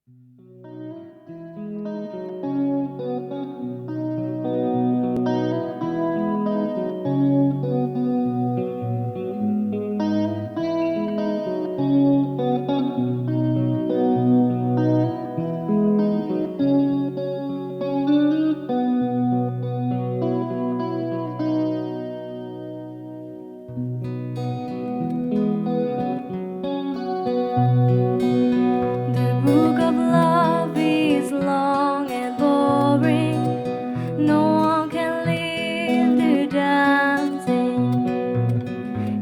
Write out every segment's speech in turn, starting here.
The book of love is long and boring. No one can live to dancing.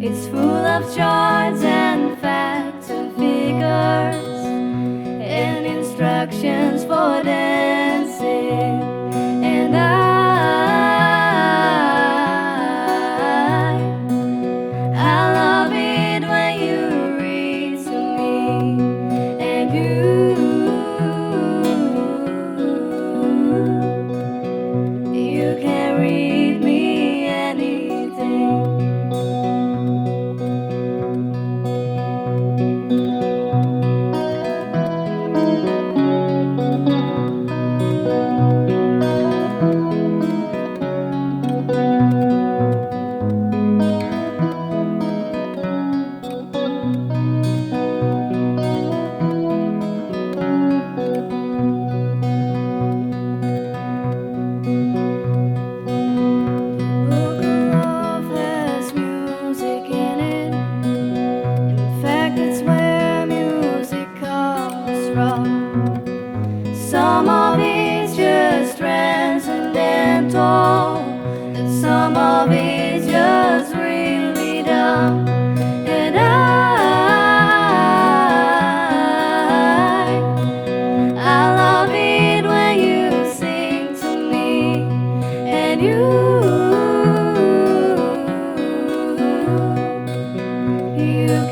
It's full of charts and facts and figures and instructions for dancing. And I love it when you read to me, and you can read me anything. Book of love has music in it. In fact, it's where music comes from. Some of it's just transcendental, and some of it's just really dumb. And I love it when you sing to me, and you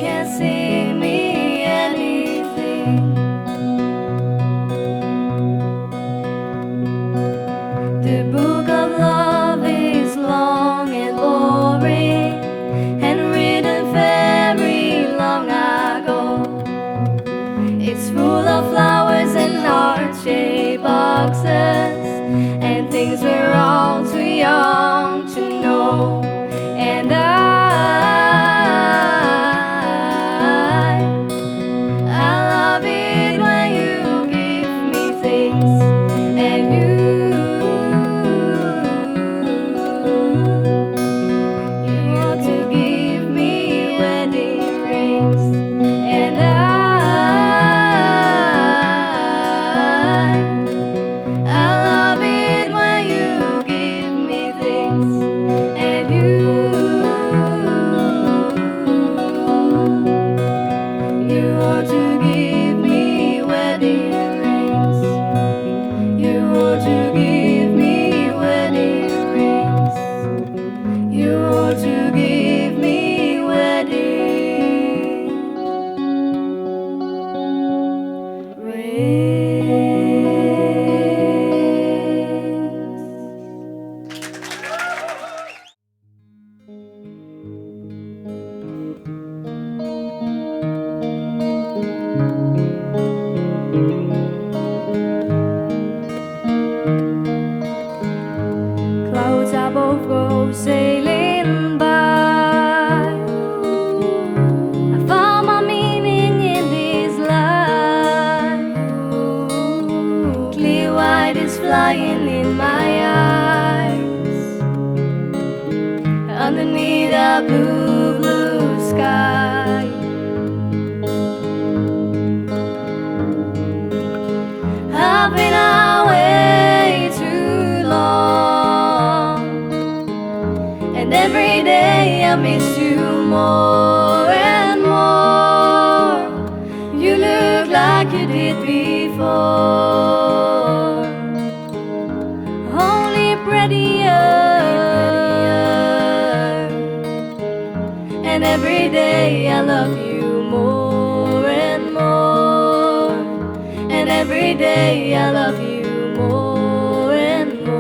can sing me anything. The book of love is long and boring, and written very long ago. It's full of flowers and heart-shaped boxes, and things we're all too young to know. And I love it when you give me things, and you want to give me wedding rings. And I love it when you give me things, and you want to give me wedding rings. You want to give me wedding rings. You want to give me wedding rings. Clouds above go sailing by. I found my meaning in this life. Clear white is flying in my eyes, underneath a blue, blue sky. I've been away too long, and every day I miss you more and more. You look like you did before, only prettier. And every day I love you more and more, and every day I love you more and more.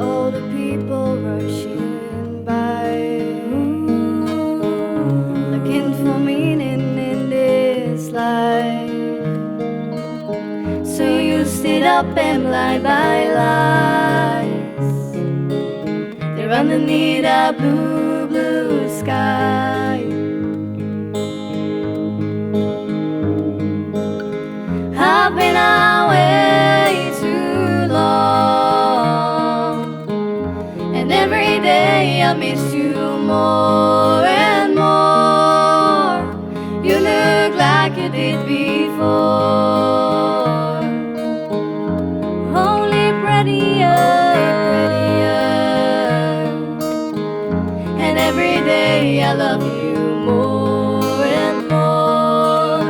All the people rushing by, up and blind by lies. They're underneath a blue, blue sky. I've been away too long, and every day I miss you more and more. You look like you did before, only prettier. And every day I love you more and more.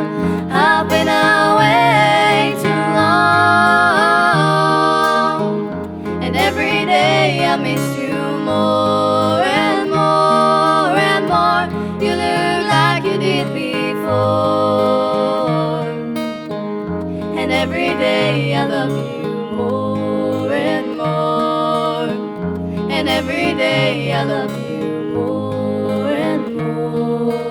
I've been away too long, and every day I miss you more and more and more. You look like you did before, and every day I love you more and more, and every day I love you more and more.